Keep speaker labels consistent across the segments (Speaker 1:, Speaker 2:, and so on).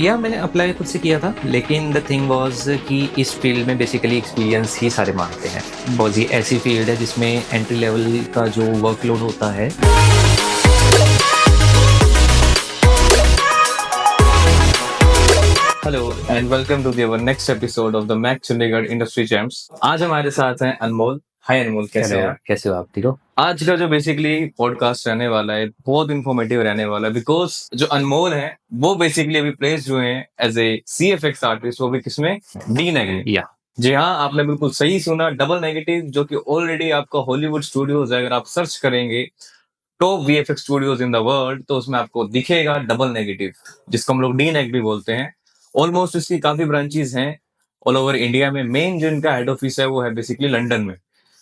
Speaker 1: या मैंने अप्लाई खुद से किया था, लेकिन द थिंग वाज़ कि इस फील्ड में बेसिकली एक्सपीरियंस ही सारे माँगते हैं। बिकॉज़ ये ऐसी फील्ड है जिसमें एंट्री लेवल का जो वर्कलोड होता है।
Speaker 2: Hello and welcome to the next episode of the MAAC Chandigarh industry champs. आज हमारे साथ हैं अनमोल। हाय अनमोल, कैसे हैं
Speaker 1: हेलो,
Speaker 2: आप?
Speaker 1: कैसे हो आप? ठीक हो?
Speaker 2: आज का जो बेसिकली पॉडकास्ट रहने वाला है बहुत इन्फॉर्मेटिव रहने वाला है, बिकॉज जो अनमोल है वो बेसिकली अभी प्लेस हुए हैं एज ए CFX आर्टिस्ट, वो भी किसमें? D negative.
Speaker 1: या
Speaker 2: जी हाँ, आपने बिल्कुल सही सुना, डबल नेगेटिव, जो कि ऑलरेडी आपका हॉलीवुड स्टूडियोज है। अगर आप सर्च करेंगे top VFX studios in the world तो उसमें आपको दिखेगा डबल नेगेटिव, जिसको हम लोग डी नेगेटिव बोलते हैं। ऑलमोस्ट इसकी काफी ब्रांचेस हैं ऑल ओवर इंडिया में। मेन जो इनका हेड ऑफिस है वो है बेसिकली लंदन में।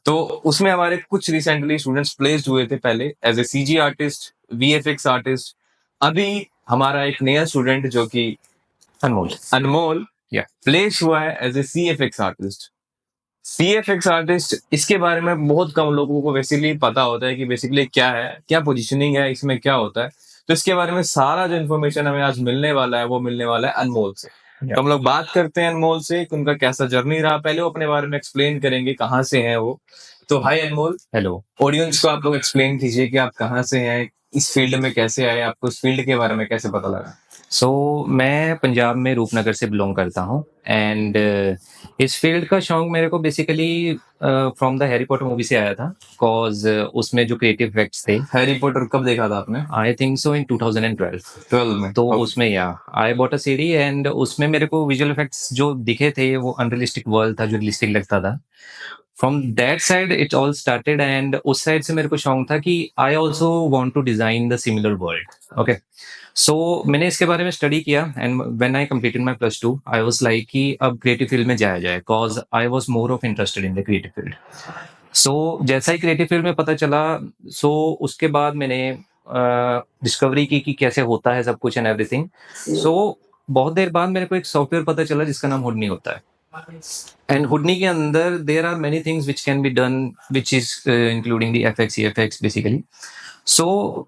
Speaker 2: तो उसमें हमारे कुछ रिसेंटली स्टूडेंट्स प्लेस्ड हुए थे, पहले as a CG artist, VFX artist. अभी हमारा एक नया स्टूडेंट जो कि
Speaker 1: अनमोल।
Speaker 2: अनमोल
Speaker 1: या
Speaker 2: प्लेस हुआ है as a CFX artist. CFX artist, इसके बारे में बहुत कम लोगों को बेसिकली पता होता है कि बेसिकली क्या है, क्या पोजीशनिंग है, इसमें क्या होता है। तो इसके बारे में सारा जो इन्फॉर्मेशन हमें आज मिलने वाला है वो मिलने वाला है अनमोल से। तो हम लोग बात करते हैं अनमोल से कि उनका कैसा जर्नी रहा। पहले वो अपने बारे में एक्सप्लेन करेंगे, कहाँ से हैं वो। तो हाय अनमोल,
Speaker 1: हेलो।
Speaker 2: ऑडियंस को आप लोग एक्सप्लेन कीजिए कि आप कहाँ से हैं, इस फील्ड में कैसे आए, आपको इस फील्ड के बारे में कैसे पता लगा?
Speaker 1: मैं पंजाब में रूपनगर से बिलोंग करता हूँ एंड इस फील्ड का शौक मेरे को basically from the Harry Potter movie से आया था। बिकॉज उसमें जो क्रिएटिव इफेक्ट्स थे,
Speaker 2: हैरी पॉटर कब देखा था आपने?
Speaker 1: आई थिंक सो इन 2012।
Speaker 2: 12 में?
Speaker 1: तो
Speaker 2: Okay.
Speaker 1: उसमें या I bought a CD and उसमें मेरे को विजुअल इफेक्ट्स जो दिखे थे वो अनरियलिस्टिक वर्ल्ड था, जो रियलिस्टिक लगता था। From that side it all started and उस साइड से मेरे को शौक था कि I also want to design the similar world. Okay, so मैंने इसके बारे में स्टडी किया and when I completed my +2 I was like कि अब क्रिएटिव फील्ड में जाया जाए, because I was more of interested in the creative field. So जैसा ही क्रिएटिव फील्ड में पता चला, सो उसके बाद मैंने डिस्कवरी की कि कैसे होता है सब कुछ एंड एवरीथिंग। सो बहुत देर बाद मेरे को एक सॉफ्टवेयर पता चला जिसका नाम हुडनी होता है। एंड हुडनी के अंदर there are many things which can be done, which is including the FX EFX basically. So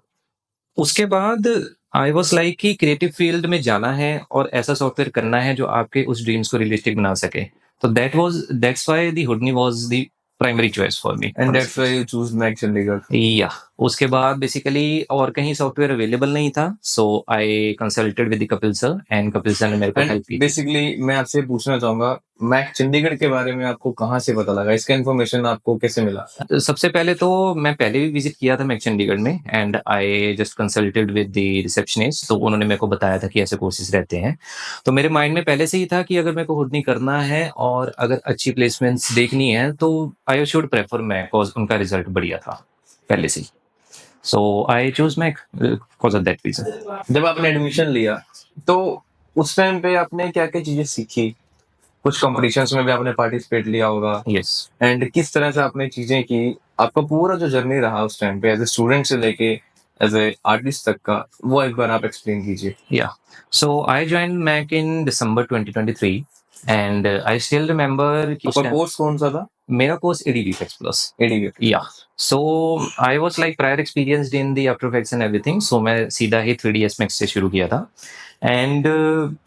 Speaker 1: उसके बाद आई वाज लाइक कि क्रिएटिव फील्ड में जाना है और ऐसा सॉफ्टवेयर करना है जो आपके उस ड्रीम्स को रियलिस्टिक बना सके। तो that's why the Houdini was the primary choice for me
Speaker 2: and that's why you choose MAAC Chandigarh.
Speaker 1: या उसके बाद बेसिकली और कहीं सॉफ्टवेयर अवेलेबल नहीं था, so I consulted with Kapil sir and Kapil sir ने मेरे को हेल्प की।
Speaker 2: बेसिकली मैं आपसे पूछना चाहूंगा, मैक चंडीगढ़ के बारे में आपको कहाँ से पता लगा, इसका इन्फॉर्मेशन आपको कैसे मिला?
Speaker 1: सबसे पहले तो मैं पहले भी विजिट किया था मैक चंडीगढ़ में and I just consulted with the receptionist. तो उन्होंने मेरे को बताया था कि ऐसे कोर्सेज रहते हैं। तो मेरे माइंड में पहले से ही था कि अगर मेरे को हुडनी करना है और अगर अच्छी प्लेसमेंट्स देखनी है तो I should prefer MAAC, because उनका रिजल्ट बढ़िया था पहले से ही। So I choose MAAC because of that reason.
Speaker 2: जब आपने एडमिशन लिया तो उस टाइम पे आपने क्या क्या चीजें सीखी? कुछ कॉम्पिटिशन्स में भी आपने पार्टिसिपेट लिया होगा।
Speaker 1: यस।
Speaker 2: एंड किस तरह से आपने चीजें की, आपका पूरा जो जर्नी रहा उस टाइम पे एज ए स्टूडेंट से लेके एज ए आर्टिस्ट तक का, वो एक बार आप एक्सप्लेन कीजिए।
Speaker 1: Yeah. So I joined Mac in December 2023 and I still remember कि उस
Speaker 2: आपका
Speaker 1: time
Speaker 2: कोर्स कौन सा था?
Speaker 1: मेरा course ADVFX Plus।
Speaker 2: ADV।
Speaker 1: Yeah. So I was like prior experienced in the After Effects and everything. So मैं सीधा ही 3ds Max से शुरू किया था। And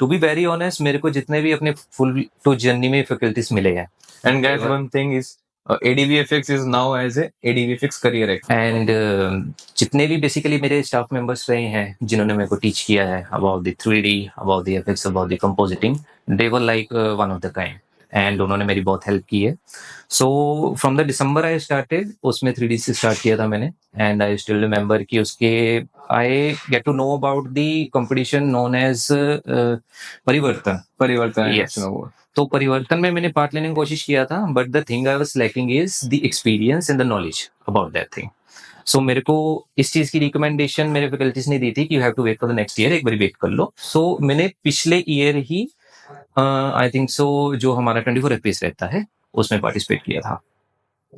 Speaker 1: to be very honest, मेरे को जितने भी अपने फुल टू जर्नी में फैकल्टीज मिले हैं।
Speaker 2: And guys, one thing is ADVFX is now as a ADVFX career expert.
Speaker 1: And जितने भी बेसिकली मेरे स्टाफ मेंबर्स रहे हैं जिन्होंने मेरे को टीच किया है about the 3D, about the effects, about the compositing, they were like one of the kind and उन्होंने मेरी बहुत हेल्प की है। So from the December I started, उसमें 3D से स्टार्ट किया था मैंने एंड आई स्टिल रिमेंबर कि उसके I get to know about the competition known as Parivartan.
Speaker 2: Parivartan.
Speaker 1: Yes. तो परिवर्तन में मैंने पार्ट लेने की कोशिश किया था, but the thing I was lacking is the experience and the knowledge about that thing. So मेरे को इस चीज की रिकमेंडेशन मेरे फैकल्टीज ने दी थी कि you have to wait for the next year, एक बार वेट कर लो। सो मैंने पिछले year he I think so जो हमारा 24 FPS रहता है उसमें पार्टिसिपेट किया था।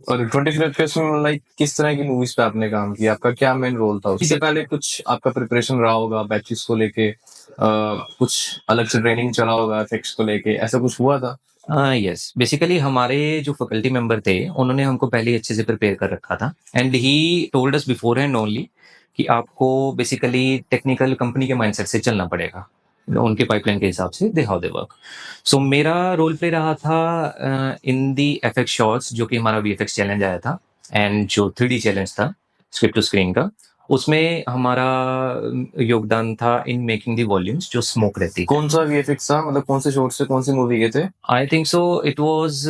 Speaker 2: और 25 FPS में लाइक किस तरह की मूवीज पे आपने काम किया, आपका क्या मेन रोल था? इससे पहले कुछ आपका प्रिपरेशन रहा होगा बैचेस को लेके, कुछ अलग से ट्रेनिंग चला होगा इफेक्ट्स को लेके, ऐसा कुछ हुआ था?
Speaker 1: यस, बेसिकली हमारे जो फैकल्टी मेंबर थे उन्होंने हमको पहले ही अच्छे से प्रिपेयर कर रखा था and he told us before hand only कि आपको बेसिकली टेक्निकल कंपनी के माइंडसेट से चलना पड़ेगा। उनके पाइपलाइन के हिसाब से दे हाउ दे वर्क। सो मेरा रोल प्ले रहा था इन दी एफएक्स शॉट्स, जो कि हमारा वीएफएक्स चैलेंज आया था, एंड जो 3D चैलेंज था स्क्रिप्ट टू स्क्रीन का, उसमें हमारा योगदान था इन मेकिंग दी वॉल्यूम्स जो स्मोक रहती है।
Speaker 2: कौन सा वीएफएक्स था, मतलब कौन से शॉट से कौन सी मूवी के थे?
Speaker 1: I think so it was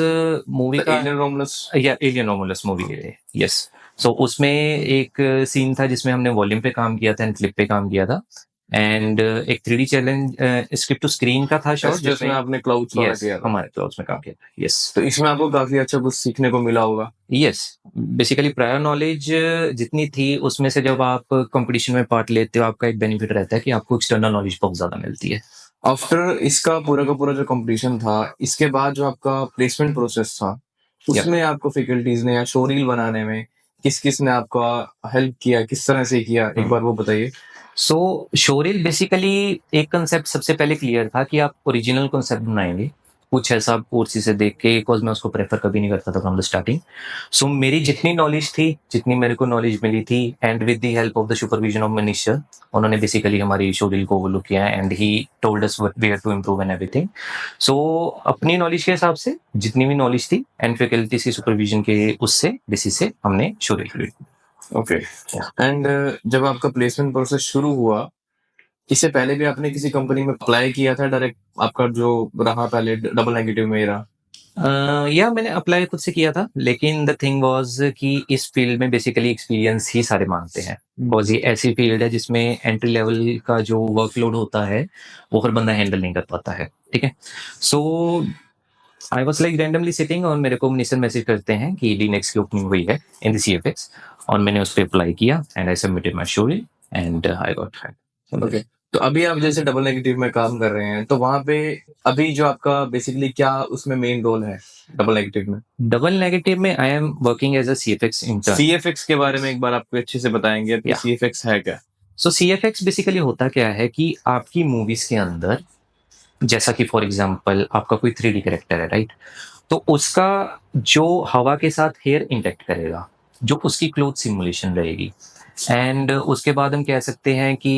Speaker 1: movie का
Speaker 2: एलियन रोमुलस।
Speaker 1: या एलियन रोमुलस मूवी के थे, यस। सो उसमें एक सीन था जिसमें हमने वॉल्यूम पे काम किया था एंड क्लिप पे काम किया था, एंड एक 3D challenge script to screen का था शॉट
Speaker 2: जिसमें आपने क्लाउड्स वाला
Speaker 1: यस
Speaker 2: किया था।
Speaker 1: हमारे क्लाउड्स में काम किया था, यस।
Speaker 2: तो इसमें आपको काफी अच्छा कुछ सीखने को मिला होगा।
Speaker 1: यस, बेसिकली प्रायर नॉलेज जितनी थी उसमें से जब आप कंपटीशन में पार्ट लेते हो, आपका एक बेनिफिट रहता है कि आपको एक्सटर्नल नॉलेज बहुत ज्यादा मिलती है।
Speaker 2: आफ्टर इसका पूरा का पूरा जो कंपटीशन था, इसके बाद जो आपका प्लेसमेंट प्रोसेस था, उसमें आपको फैकल्टीज ने या शो रील बनाने में किस किस ने आपका हेल्प किया, किस तरह से किया, एक बार वो बताइए।
Speaker 1: सो शोरील बेसिकली एक कंसेप्ट सबसे पहले क्लियर था कि आप ओरिजिनल कंसेप्ट बनाएंगे, कुछ ऐसा कोर्सी से देख के, बिकॉज मैं उसको प्रेफर कभी नहीं करता था फ्रॉम द स्टार्टिंग। सो मेरी जितनी नॉलेज थी, जितनी मेरे को नॉलेज मिली थी, and with the help of the supervision of Manish sir, उन्होंने बेसिकली हमारी शोरील को ओवरलुक किया and he told us where to improve and everything. So अपनी नॉलेज के हिसाब से जितनी भी नॉलेज थी एंड फैकल्टीज की सुपरविजन के उससे बेसिस से हमने शोरील क्रिएट।
Speaker 2: ओके। एंड जब आपका प्लेसमेंट प्रोसेस शुरू हुआ, इससे पहले भी आपने किसी कंपनी में अप्लाई किया था डायरेक्ट? आपका जो रहा पहले डबल नेगेटिव में ही रहा?
Speaker 1: या मैंने अप्लाई खुद से किया था, लेकिन द थिंग वाज कि इस फील्ड में बेसिकली एक्सपीरियंस ही सारे मांगते हैं, बिकॉज ये ऐसी फील्ड है जिसमें एंट्री लेवल का जो वर्कलोड होता है वो हर बंदा हैंडल नहीं कर पाता है, ठीक है। So I was like randomly sitting और मेरे को मनीषर मैसेज करते हैं कि डी नेक्स्ट की ओपनिंग हुई है इन द सीएफएक्स, और मैंने उस पर अप्लाई किया and I submitted my show and I got hired.
Speaker 2: Okay. तो अभी आप जैसे डबल नेगेटिव में काम कर रहे हैं, तो वहां पे अभी जो आपका बेसिकली क्या उसमें मेन रोल है डबल नेगेटिव में?
Speaker 1: डबल नेगेटिव में I am working as a CFX intern.
Speaker 2: CFX के बारे में एक बार आपको अच्छे से बताएंगे कि
Speaker 1: Yeah.
Speaker 2: सीएफएक्स है क्या?
Speaker 1: सो सीएफएक्स बेसिकली होता क्या है कि आपकी मूवीज के अंदर, जैसा कि फॉर एग्जांपल आपका कोई 3D कैरेक्टर है, राइट, तो उसका जो हवा के साथ हेयर इंटैक्ट करेगा, जो उसकी क्लोथ सिमुलेशन रहेगी, एंड उसके बाद हम कह सकते हैं कि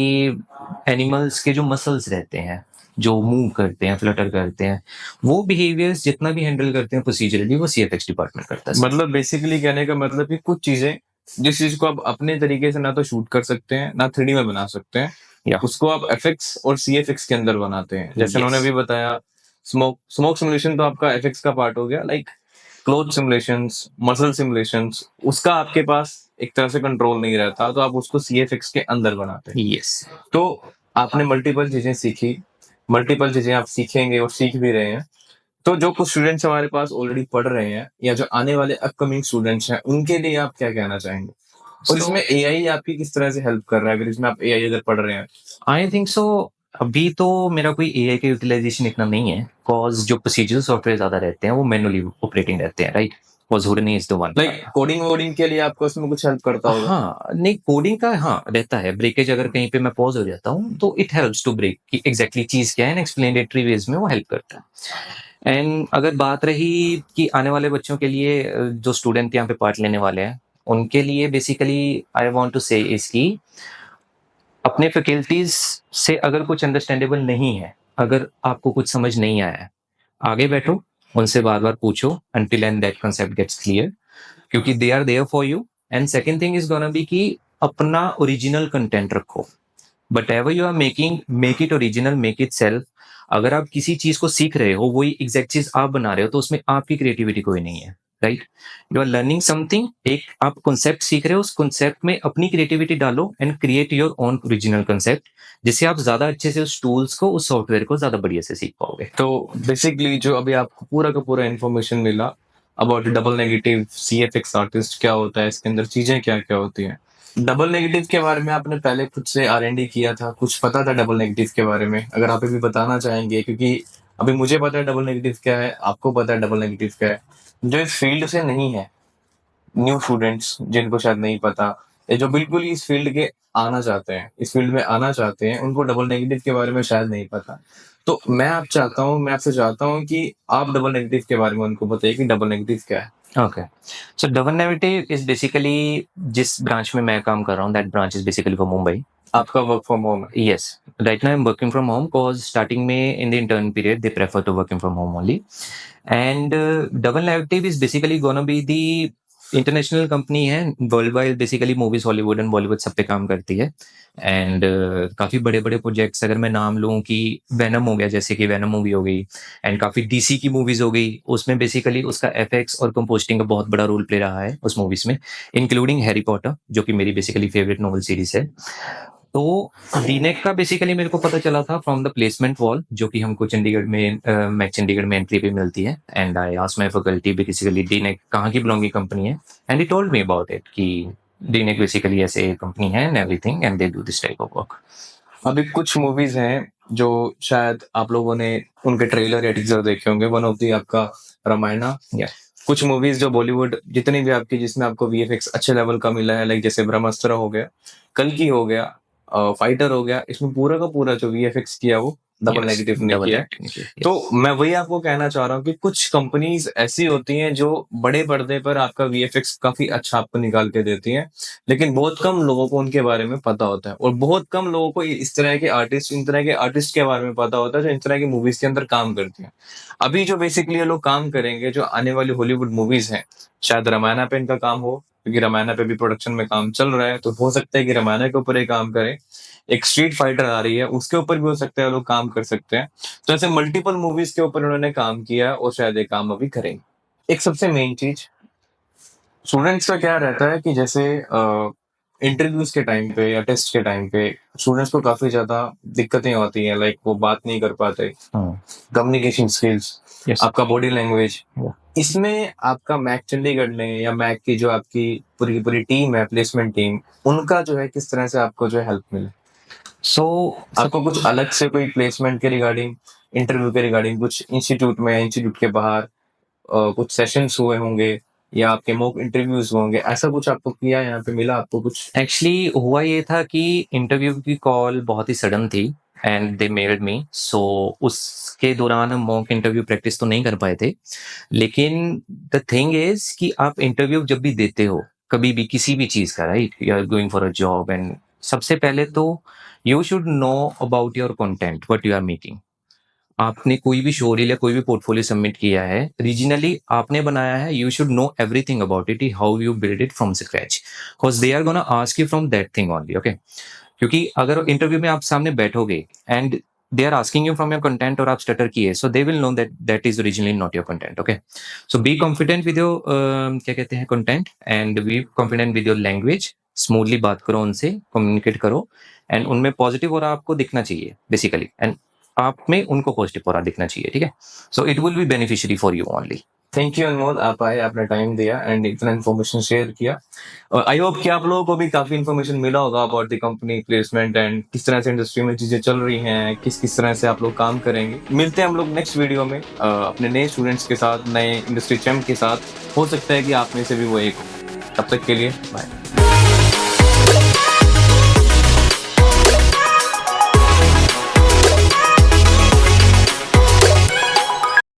Speaker 1: एनिमल्स के जो मसल्स रहते हैं, जो मूव करते हैं, फ्लटर करते हैं, वो बिहेवियर्स जितना भी हैंडल करते हैं प्रोसीजरली, वो सीएफएक्स डिपार्टमेंट करता है।
Speaker 2: मतलब बेसिकली कहने का मतलब कि कुछ चीजें, जिस चीज को आप अपने तरीके से ना तो शूट कर सकते हैं ना 3D में बना सकते हैं,
Speaker 1: Yeah.
Speaker 2: उसको आप एफएक्स और सीएफएक्स के अंदर बनाते हैं। जैसे
Speaker 1: Yes.
Speaker 2: उन्होंने भी बताया, स्मोक सिमुलेशन तो आपका एफएक्स का पार्ट हो गया, like cloth simulations, muscle simulations, उसका आपके पास एक तरह से कंट्रोल नहीं रहता, तो आप उसको सीएफएक्स के अंदर बनाते हैं।
Speaker 1: यस।
Speaker 2: तो आपने मल्टीपल चीजें सीखी, मल्टीपल चीजें आप सीखेंगे और सीख भी रहे हैं। तो जो कुछ स्टूडेंट्स हमारे पास ऑलरेडी पढ़ रहे हैं या जो आने वाले अपकमिंग स्टूडेंट्स हैं, उनके लिए आप क्या कहना चाहेंगे? और इसमें एआई आपकी किस तरह से हेल्प कर रहा है, अगर इसमें आप एआई अगर पढ़ रहे हैं?
Speaker 1: आई थिंक सो अभी तो मेरा कोई एआई का यूटिलाइजेशन इतना नहीं है, बिकॉज जो प्रोसीजर सॉफ्टवेयर ज्यादा रहते हैं वो मैनुअली ऑपरेटिंग रहते हैं, right, because Houdini is the one.
Speaker 2: Like coding वोडिंग के लिए आपको इसमें कुछ हेल्प करता होगा?
Speaker 1: हाँ, नहीं कोडिंग का हाँ रहता है, ब्रेकेज अगर कहीं पे मैं पॉज हो जाता हूँ तो इट हेल्प्स टू ब्रेक कि एग्जैक्टली चीज क्या है, एक्सप्लेनेटरी वेज में वो हेल्प करता है। एंड अगर बात रही कि आने वाले बच्चों के लिए, जो स्टूडेंट यहाँ पे पार्ट लेने वाले हैं, उनके लिए बेसिकली आई वांट टू से इसकी अपने फैकल्टीज से अगर कुछ अंडरस्टैंडेबल नहीं है, अगर आपको कुछ समझ नहीं आया है, आगे बैठो, उनसे बार बार पूछो until and that concept gets clear, क्योंकि they are there for you। And second thing is gonna be कि अपना ओरिजिनल कंटेंट रखो, but ever you are making, make it original, make it self. अगर आप किसी चीज को सीख रहे हो, वही एग्जैक्ट चीज आप बना रहे हो, तो उसमें आपकी क्रिएटिविटी कोई नहीं है, right. You are learning something, एक आप कॉन्सेप्ट सीख रहे हो, उस कॉन्सेप्ट में अपनी क्रिएटिविटी डालो and create your own original concept, जिससे आप ज्यादा अच्छे से उस टूल्स को, उस सॉफ्टवेयर को ज्यादा बढ़िया से सीख पाओगे।
Speaker 2: तो बेसिकली जो अभी आपको पूरा का पूरा इन्फॉर्मेशन मिला अबाउट डबल नेगेटिव सीएफएक्स आर्टिस्ट, क्या होता है इसके अंदर, चीजें क्या क्या होती हैं। डबल नेगेटिव के बारे में आपने पहले खुद से आरएनडी किया था, कुछ पता था डबल नेगेटिव के बारे में? अगर आप अभी बताना चाहेंगे, क्योंकि अभी मुझे पता है डबल नेगेटिव क्या है, आपको पता है डबल नेगेटिव क्या है, जो इस फील्ड से नहीं है, न्यू स्टूडेंट्स जिनको शायद नहीं पता, या जो बिल्कुल ही इस फील्ड के आना चाहते हैं, इस फील्ड में आना चाहते हैं, उनको डबल नेगेटिव के बारे में शायद नहीं पता। तो मैं आपसे चाहता हूँ कि आप डबल नेगेटिव के बारे में उनको बताइए कि डबल नेगेटिव क्या है।
Speaker 1: Okay, so double negative is basically, जिस ब्रांच में मैं काम कर रहा हूँ, that branch is basically for Mumbai.
Speaker 2: आपका वर्क फ्रॉम होम है।
Speaker 1: Yes, right now I'm working from home because starting में in the intern period they prefer to working from home only, and Double Negative is basically gonna be the international company है world wide, basically movies Hollywood and Bollywood सब पे काम करती है and काफी बड़े बड़े प्रोजेक्ट्स अगर मैं नाम लूं कि वेनम हो गया, जैसे कि वेनम मूवी हो गई एंड काफी डीसी की मूवीज हो गई, उसमें बेसिकली उसका एफएक्स और कंपोस्टिंग का बहुत बड़ा रोल प्ले रहा है उस मूवीज में, इंक्लूडिंग हैरी पॉटर जो कि मेरी बेसिकली फेवरेट नॉवल सीरीज है। तो डीनेक का बेसिकली मेरे को पता चला था फ्रॉम द प्लेसमेंट वॉल जो कि हमको चंडीगढ़ में मैं चंडीगढ़ में एंट्री पे मिलती है and I asked my faculty basically DNEG कहाँ की बिलोंगिंग कंपनी है and he told me about it कि डीनेक बेसिकली ऐसे कंपनी है and everything and they do this type of work.
Speaker 2: अभी कुछ मूवीज हैं जो शायद आप लोगों ने उनके ट्रेलर या टीजर देखे होंगे। वन ऑफ दी आपका रामायणा।
Speaker 1: Yeah.
Speaker 2: कुछ मूवीज जो बॉलीवुड जितनी भी आपकी जिसमें आपको वीएफएक्स अच्छे लेवल का मिला है, लाइक जैसे ब्रह्मास्त्र हो गया, कल्कि हो गया, फाइटर हो गया, इसमें पूरा का पूरा जो वीएफएक्स किया वो डबल
Speaker 1: Yes,
Speaker 2: नेगेटिव ने
Speaker 1: double
Speaker 2: किया है।
Speaker 1: negative, yes.
Speaker 2: तो मैं वही आपको कहना चाह रहा हूँ कि कुछ कंपनीज ऐसी होती हैं जो बड़े पर्दे पर आपका वीएफएक्स काफी अच्छा आपको निकाल के देती हैं, लेकिन बहुत कम लोगों को उनके बारे में पता होता है और बहुत कम लोगों को इस तरह के आर्टिस्ट, इन तरह के आर्टिस्ट के बारे में पता होता है जो इन तरह की मूवीज के अंदर काम करते हैं। अभी जो बेसिकली ये लोग काम करेंगे, जो आने वाली हॉलीवुड मूवीज हैं, शायद रामायणा पे इनका काम हो, क्योंकि रामायणा पे भी प्रोडक्शन में काम चल रहा है, तो हो सकता है कि रामायणा के ऊपर ही काम करें। एक स्ट्रीट फाइटर आ रही है, उसके ऊपर भी हो सकता है लोग काम कर सकते हैं। तो ऐसे मल्टीपल मूवीज के ऊपर उन्होंने काम किया है और शायद ये काम अभी करेंगे। एक सबसे मेन चीज स्टूडेंट्स का क्या रहता है कि जैसे इंटरव्यूज के टाइम पे या टेस्ट के टाइम पे स्टूडेंट्स को काफी ज्यादा दिक्कतें होती हैं, लाइक वो बात नहीं कर पाते, कम्युनिकेशन स्किल्स,
Speaker 1: Yes.
Speaker 2: आपका बॉडी लैंग्वेज।
Speaker 1: Yeah.
Speaker 2: इसमें आपका मैक चंडीगढ़ ने या मैक की जो आपकी पूरी पूरी टीम है, प्लेसमेंट टीम, उनका जो है किस तरह से आपको जो है हेल्प मिले?
Speaker 1: So
Speaker 2: आपको कुछ अलग से कोई प्लेसमेंट के रिगार्डिंग, इंटरव्यू के रिगार्डिंग कुछ इंस्टीट्यूट में, इंस्टीट्यूट के बाहर कुछ सेशंस हुए होंगे या आपके मॉक इंटरव्यूज होंगे, ऐसा कुछ आपको किया, यहाँ पे मिला आपको कुछ?
Speaker 1: एक्चुअली हुआ ये था कि इंटरव्यू की कॉल बहुत ही सडन थी एंड दे मेल्ड मी, सो उसके दौरान हम मॉक इंटरव्यू प्रैक्टिस तो नहीं कर पाए थे। लेकिन द थिंग इज कि आप इंटरव्यू जब भी देते हो कभी भी किसी भी चीज का, right, you are going for a job and सबसे पहले तो you should know about your content what you are making. आपने कोई भी शोरील या कोई भी पोर्टफोलियो सबमिट किया है, रीजनली आपने बनाया है, you should know everything about it, how you build it from scratch, because they are gonna ask you from that thing only, okay. क्योंकि अगर इंटरव्यू में आप सामने बैठोगे and they are asking you from your content और आप stutter किए, so they will know that that is originally not your content, okay. So be confident with your क्या कहते हैं content and be confident with your language, smoothly बात करो उनसे, communicate करो एंड उनमें पॉजिटिव और आपको दिखना चाहिए बेसिकली, एंड आप में उनको पॉजिटिव और दिखना चाहिए, ठीक है। So it will be beneficiary for you only.
Speaker 2: Thank you Anmol, आप आए, आपने टाइम दिया एंड इतना इन्फॉर्मेशन शेयर किया। और आई होप कि आप लोगों को भी काफी इन्फॉर्मेशन मिला होगा about the company, placement and किस तरह से इंडस्ट्री में चीजें चल रही हैं, किस किस तरह से आप लोग काम करेंगे। मिलते हैं हम लोग नेक्स्ट वीडियो में अपने नए स्टूडेंट्स के साथ, नए इंडस्ट्री चैम्प के साथ। हो सकता है कि आप में से भी वो एक हो। तब तक के लिए बाय।